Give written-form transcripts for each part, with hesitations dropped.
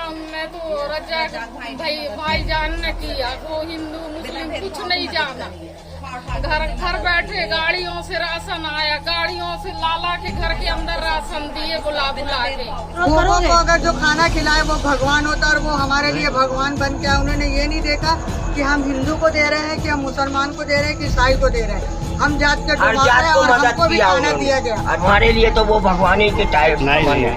काम में तो रज्जाक भाईजान ने किया, वो हिंदू मुस्लिम कुछ नहीं जाना। घर बैठे गाड़ियों से राशन आया, गाड़ियों से लाला के घर के अंदर राशन दिए बुला के। लोगों को अगर जो खाना खिलाए वो भगवान होता है और वो हमारे लिए भगवान बन के, उन्होंने ये नहीं देखा कि हम हिंदू को दे रहे हैं कि हम मुसलमान को दे रहे हैं कि ईसाई को दे रहे हैं। हम जात के हर जात को मदद किया खाना दिया गया। हमारे लिए तो वो भगवान ही के टाइप नहीं।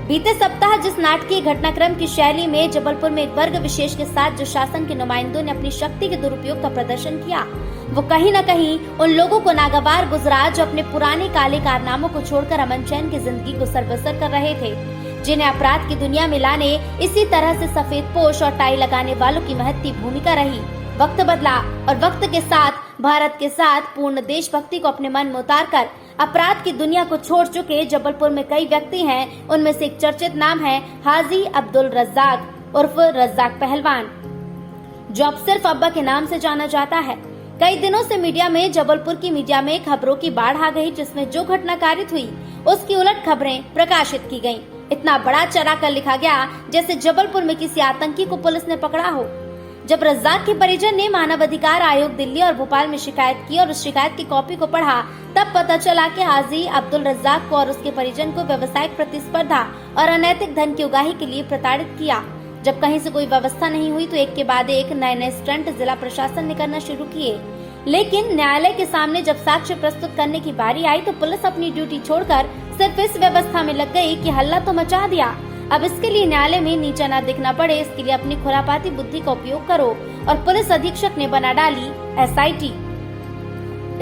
बीते सप्ताह जिस नाटकीय घटनाक्रम की शैली में जबलपुर में एक वर्ग विशेष के साथ जो शासन के नुमाइंदों ने अपनी शक्ति के दुरुपयोग का प्रदर्शन किया, वो कहीं न कहीं उन लोगों को नागवार गुजरा जो अपने पुराने काले कारनामों को छोड़कर अमन चैन की जिंदगी को सरबसर कर रहे थे, जिन्हें अपराध की दुनिया में लाने इसी तरह से सफेद पोश और टाई लगाने वालों की महत्ती भूमिका रही। वक्त बदला और वक्त के साथ भारत के साथ पूर्ण देशभक्ति को अपने मन में उतार कर अपराध की दुनिया को छोड़ चुके जबलपुर में कई व्यक्ति हैं। उनमें से एक चर्चित नाम है हाजी अब्दुल रज्जाक उर्फ रज्जाक पहलवान, जो अब सिर्फ अब्बा के नाम से जाना जाता है। कई दिनों से मीडिया में, जबलपुर की मीडिया में खबरों की बाढ़ आ गई, जिसमें जो घटना कारित हुई उसकी उलट खबरें प्रकाशित की गयी। इतना बड़ा चढ़ा कर लिखा गया जैसे जबलपुर में किसी आतंकी को पुलिस ने पकड़ा हो। जब रज्जाक के परिजन ने मानव अधिकार आयोग दिल्ली और भोपाल में शिकायत की और उस शिकायत की कॉपी को पढ़ा, तब पता चला कि हाजी अब्दुल रज्जाक को और उसके परिजन को व्यवसायिक प्रतिस्पर्धा और अनैतिक धन की उगाही के लिए प्रताड़ित किया। जब कहीं से कोई व्यवस्था नहीं हुई तो एक के बाद एक नए स्टंट जिला प्रशासन ने करना शुरू किए। लेकिन न्यायालय के सामने जब साक्ष्य प्रस्तुत करने की बारी आई तो पुलिस अपनी ड्यूटी छोड़कर सिर्फ इस व्यवस्था में लग गई कि हल्ला तो मचा दिया। अब इसके लिए न्यायालय में नीचा न दिखना पड़े, इसके लिए अपनी खुरापाती बुद्धि का उपयोग करो, और पुलिस अधीक्षक ने बना डाली SIT।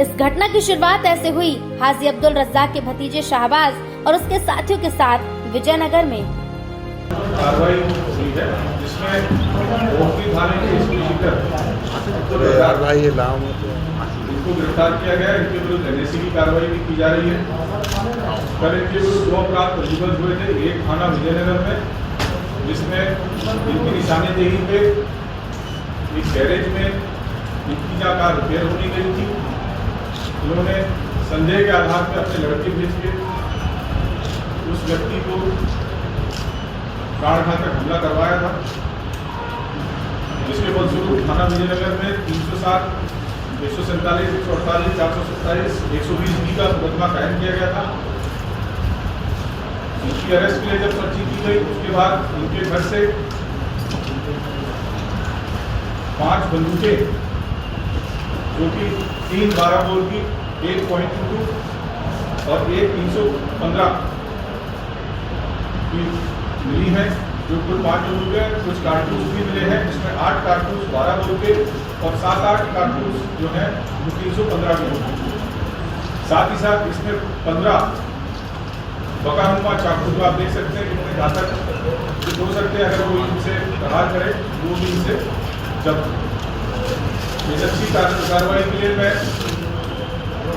इस घटना की शुरुआत ऐसे हुई हाजी अब्दुल रज्जाक के भतीजे शाहबाज और उसके साथियों के साथ विजयनगर में। कार्रवाई हुई है जिसमें इनको गिरफ्तार किया गया। इनके विरुद्ध NSC की कार्रवाई भी की जा रही है। कल इनके विरुद्ध 2 अपराध पंजीबद्ध हुए थे। एक थाना विजयनगर में, जिसमें इनकी निशानेदेही पे एक गैरेज में इनकी कार रिपेयर होने गई थी। उन्होंने संदेह के आधार पर अपने लड़के भेज के उस व्यक्ति को प्राणघातक हमला करवाया था, जिसके फलस्वरूप थाना विजयनगर में 307, 147, 148, 427, 120B का मुकदमा कायम किया गया था। इनकी अरेस्ट के लिए जब पर्ची की गई उसके बाद इनके घर से 5 बंदूकें, जो कि 3 12 बोर की, 1.22 और 1 315 की मिली है, जो कुल 5 बंदूक है। कुछ कारतूस भी मिले हैं, जिसमें 8 कारतूस 12 बोर के और 7-8 कारतूस जो है वो 315 के होंगे। साथ ही साथ इसमें 15 बकानुमा चाकू, जो आप देख सकते हैं कितने घातक हो सकते हैं अगर वो इनसे प्रहार करे, वो भी इनसे जब यशस्वी कार्रवाई के लिए मैं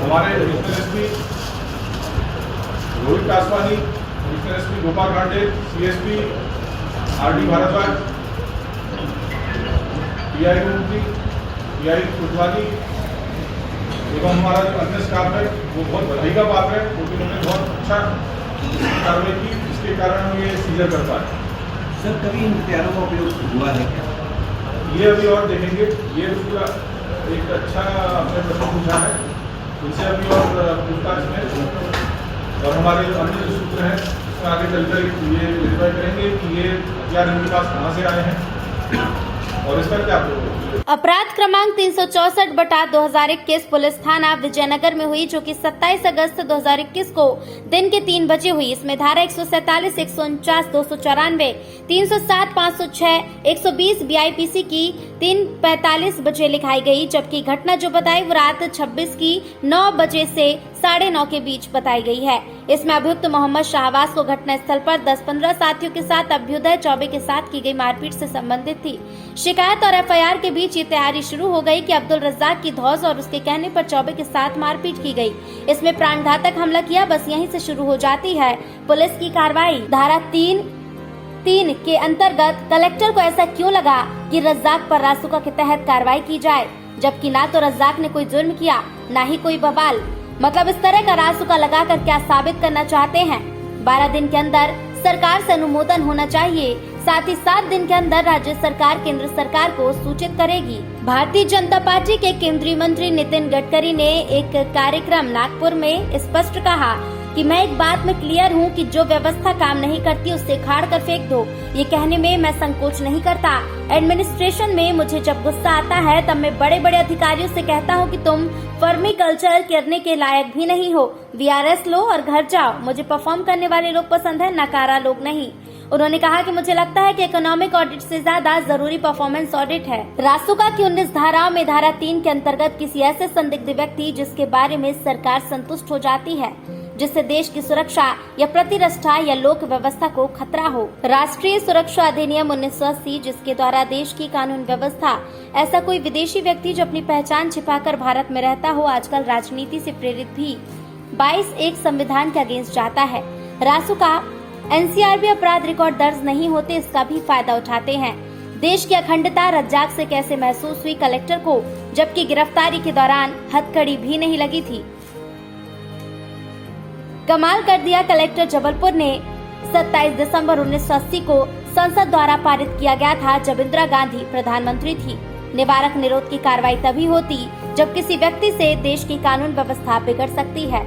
हमारे regional SP Rohit Kaswani, regional SP Gopal घाटे, CSP RD Bhardwaj, PI Munshi, PI कोतवाली एवं हमारा जो अन्य स्टाफ है वो बहुत बधाई का बात है, क्योंकि उन्होंने बहुत अच्छा कार्रवाई की, इसके कारण हम ये सीजर कर पाए। सर, कभी इन हथियारों का उपयोग हुआ है क्या? ये अभी और देखेंगे। ये पूरा एक अच्छा आपने प्रश्न पूछा है, इनसे अभी और पूछताछ में और हमारे अन्य जो सूत्र हैं उसमें आगे चलकर ये वेरीफाई करेंगे कि ये हथियार इनके पास कहाँ से आए हैं और इसका क्या प्रयोग। अपराध क्रमांक 364/2021 पुलिस थाना विजयनगर में हुई, जो कि 27 अगस्त 2021 को दिन के 3 बजे हुई। इसमें धारा 147, 149, 294, 307, 506, 120 BIPC की 3:45 बजे लिखाई गई, जबकि घटना जो बताई वो रात 26 की 9 बजे से 9:30 के बीच बताई गई है। इसमें अभियुक्त मोहम्मद शाहबाज को घटना स्थल पर 10-15 साथियों के साथ अभ्युदय चौबे के साथ की गई मारपीट से संबंधित थी। शिकायत और FIR के बीच ये तैयारी शुरू हो गई कि अब्दुल रज्जाक की धौस और उसके कहने पर चौबे के साथ मारपीट की गई। इसमें प्राणघातक हमला किया, बस यहीं से शुरू हो जाती है पुलिस की कार्रवाई। धारा 3 के अंतर्गत कलेक्टर को ऐसा क्यों लगा कि रज्जाक पर रासुका के तहत कार्रवाई की जाए, जबकि ना तो रज्जाक ने कोई जुर्म किया, ना ही कोई बवाल। मतलब इस तरह का रासुका लगाकर क्या साबित करना चाहते हैं? 12 दिन के अंदर सरकार से अनुमोदन होना चाहिए। साथ ही 7 दिन के अंदर राज्य सरकार केंद्र सरकार को सूचित करेगी। भारतीय जनता पार्टी के केंद्रीय मंत्री नितिन गडकरी ने एक कार्यक्रम नागपुर में स्पष्ट कहा कि मैं एक बात में क्लियर हूं कि जो व्यवस्था काम नहीं करती उसे खाड़ कर फेंक दो। ये कहने में मैं संकोच नहीं करता। एडमिनिस्ट्रेशन में मुझे जब गुस्सा आता है तब मैं बड़े बड़े अधिकारियों से कहता हूं कि तुम फर्मी कल्चर करने के लायक भी नहीं हो, VRS लो और घर जाओ। मुझे परफॉर्म करने वाले लोग पसंद है, नकारा लोग नहीं। उन्होंने कहा कि मुझे लगता है कि इकोनॉमिक ऑडिट से ज्यादा जरूरी परफॉर्मेंस ऑडिट है। रासुका की 19 धाराओं में धारा 3 के अंतर्गत किसी ऐसे संदिग्ध व्यक्ति जिसके बारे में सरकार संतुष्ट हो जाती है, जिससे देश की सुरक्षा या प्रतिष्ठा या लोक व्यवस्था को खतरा हो। राष्ट्रीय सुरक्षा अधिनियम 1980 जिसके द्वारा देश की कानून व्यवस्था, ऐसा कोई विदेशी व्यक्ति जो अपनी पहचान छिपाकर भारत में रहता हो, आजकल राजनीति से प्रेरित भी 22(1) संविधान के अगेंस्ट जाता है। रासुका NCRB अपराध रिकॉर्ड दर्ज नहीं होते, इसका भी फायदा उठाते हैं। देश की अखंडता रज्जाक से कैसे महसूस हुई कलेक्टर को, जबकि गिरफ्तारी के दौरान हथकड़ी भी नहीं लगी थी। कमाल कर दिया कलेक्टर जबलपुर ने। 27 दिसंबर 1980 को संसद द्वारा पारित किया गया था जब इंदिरा गांधी प्रधानमंत्री थी। निवारक निरोध की कार्रवाई तभी होती जब किसी व्यक्ति से देश की कानून व्यवस्था बिगड़ सकती है।